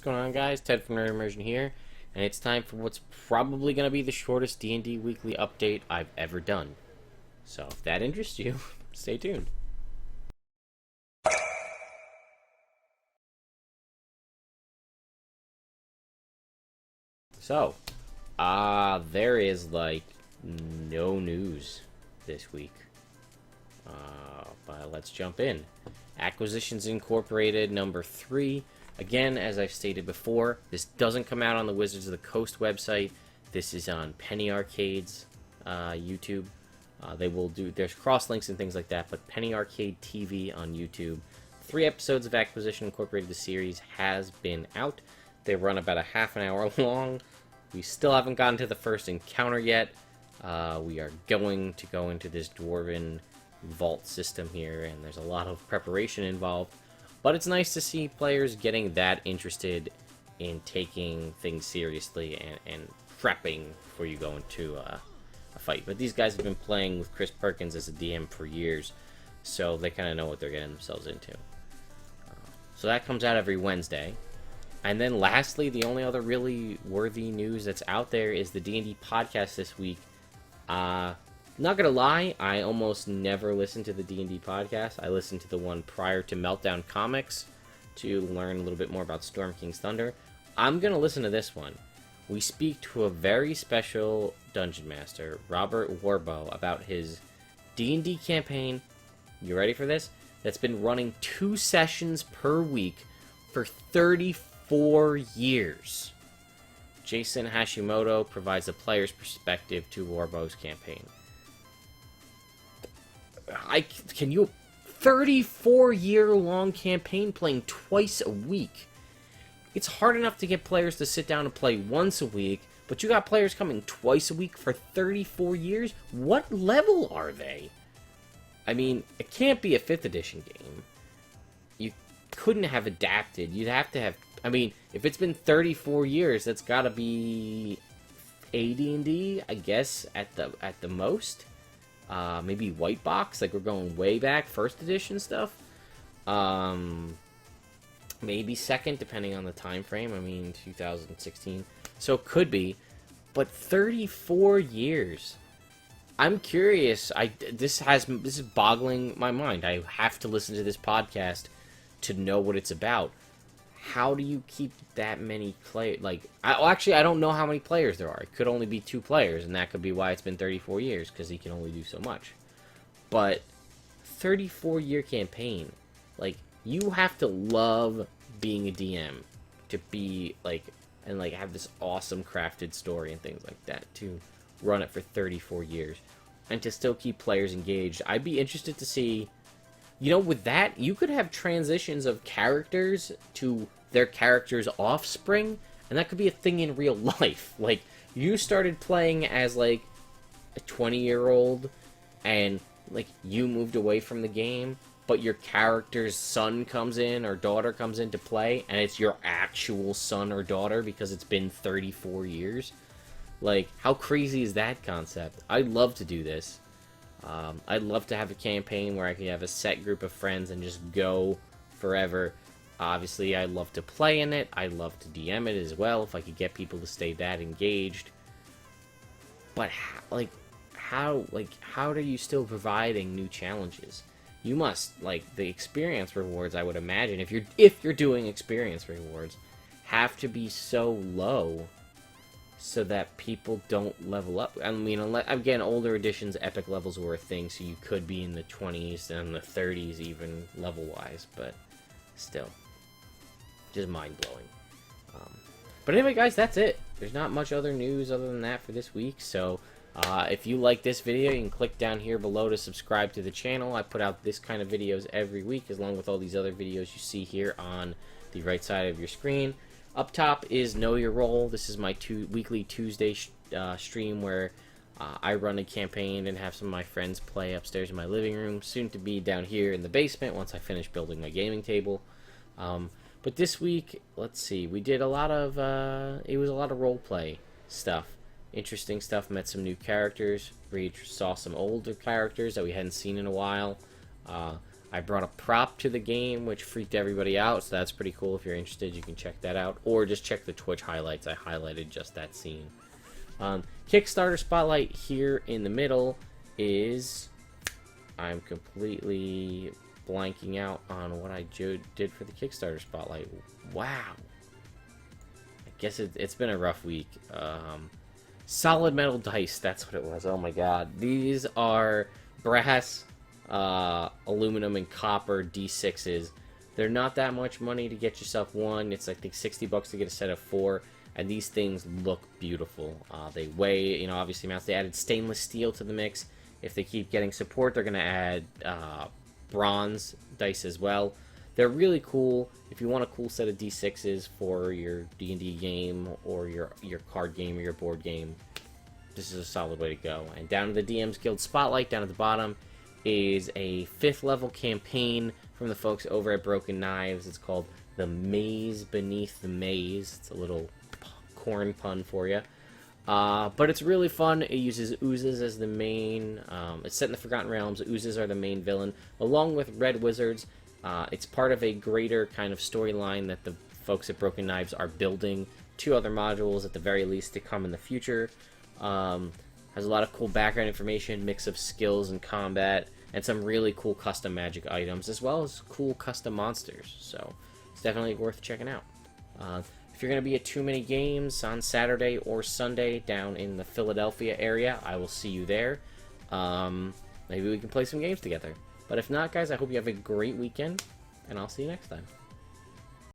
What's going on, guys? Ted from Immersion here, and it's time for what's probably going to be the shortest D&D weekly update I've ever done. So if that interests you, stay tuned. So, there is no news this week. But let's jump in. Acquisitions Incorporated number 3. Again, as I've stated before, this doesn't come out on the Wizards of the Coast website. This is on Penny Arcade's YouTube. There's cross links and things like that, but Penny Arcade TV on YouTube. 3 episodes of Acquisition Incorporated, the series, has been out. They run about a half an hour long. We still haven't gotten to the first encounter yet. We are going to go into this dwarven vault system here, and there's a lot of preparation involved. But it's nice to see players getting that interested in taking things seriously and prepping before you go into a fight. But these guys have been playing with Chris Perkins as a DM for years, so they kind of know what they're getting themselves into. So that comes out every Wednesday. And then lastly, the only other really worthy news that's out there is the D&D podcast this week. Not gonna lie, I almost never listen to the D&D podcast. I listen to the one prior to Meltdown Comics to learn a little bit more about Storm King's Thunder. I'm gonna listen to this one. We speak to a very special dungeon master, Robert Warbo, about his D&D campaign. You ready for this? That's been running 2 sessions per week for 34 years. Jason Hashimoto provides a player's perspective to Warbo's campaign. 34-year-long campaign playing twice a week. It's hard enough to get players to sit down and play once a week, but you got players coming twice a week for 34 years? What level are they? I mean, it can't be a 5th edition game. You couldn't have adapted. You'd have to have... I mean, if it's been 34 years, that's gotta be AD&D, I guess, at the most. Maybe white box, like we're going way back, 1st edition stuff. Maybe 2nd, depending on the time frame. I mean, 2016. So it could be, but 34 years. I'm curious. This is boggling my mind. I have to listen to this podcast to know what it's about. How do you keep that many players? I don't know how many players there are. It could only be 2 players, and that could be why it's been 34 years, because he can only do so much. But 34-year campaign, you have to love being a DM to be have this awesome crafted story and things like that to run it for 34 years and to still keep players engaged. I'd be interested to see. With that, you could have transitions of characters to their character's offspring, and that could be a thing in real life. You started playing as, a 20-year-old, and, you moved away from the game, but your character's son comes in or daughter comes in to play, and it's your actual son or daughter because it's been 34 years. How crazy is that concept? I'd love to do this. I'd love to have a campaign where I could have a set group of friends and just go forever. Obviously, I'd love to play in it. I'd love to DM it as well if I could get people to stay that engaged. But how are you still providing new challenges? You must the experience rewards. I would imagine if you're doing experience rewards, have to be so low, so that people don't level up. I mean, again, older editions, epic levels were a thing, so you could be in the 20s and the 30s even, level-wise, but still. Just mind-blowing. But anyway, guys, that's it. There's not much other news other than that for this week, so if you like this video, you can click down here below to subscribe to the channel. I put out this kind of videos every week, along with all these other videos you see here on the right side of your screen. Up top is Know Your Role. This is my weekly Tuesday stream where I run a campaign and have some of my friends play upstairs in my living room. Soon to be down here in the basement once I finish building my gaming table. But this week, let's see, we did a lot of role play stuff. Interesting stuff. Met some new characters. We saw some older characters that we hadn't seen in a while. I brought a prop to the game, which freaked everybody out, so that's pretty cool. If you're interested, you can check that out. Or just check the Twitch highlights. I highlighted just that scene. Kickstarter Spotlight here in the middle is... I'm completely blanking out on what I did for the Kickstarter Spotlight. Wow. I guess it's been a rough week. Solid metal dice, that's what it was. Oh my god. These are brass, aluminum, and copper D6s. They're not that much money to get yourself one. It's, I think, $60 to get a set of 4. And these things look beautiful. They weigh, obviously amounts. They added stainless steel to the mix. If they keep getting support, they're going to add bronze dice as well. They're really cool. If you want a cool set of D6s for your D&D game or your card game or your board game, this is a solid way to go. And down to the DM's Guild Spotlight, down at the bottom, is a 5th level campaign from the folks over at Broken Knives. It's called The Maze Beneath the Maze. It's a little corn pun for you. But it's really fun. It uses oozes as the main... it's set in the Forgotten Realms. Oozes are the main villain, along with Red Wizards. It's part of a greater kind of storyline that the folks at Broken Knives are building. 2 other modules, at the very least, to come in the future. Has a lot of cool background information, mix of skills and combat, and some really cool custom magic items, as well as cool custom monsters. So it's definitely worth checking out. If you're going to be at Too Many Games on Saturday or Sunday down in the Philadelphia area, I will see you there. Maybe we can play some games together. But if not, guys, I hope you have a great weekend, and I'll see you next time.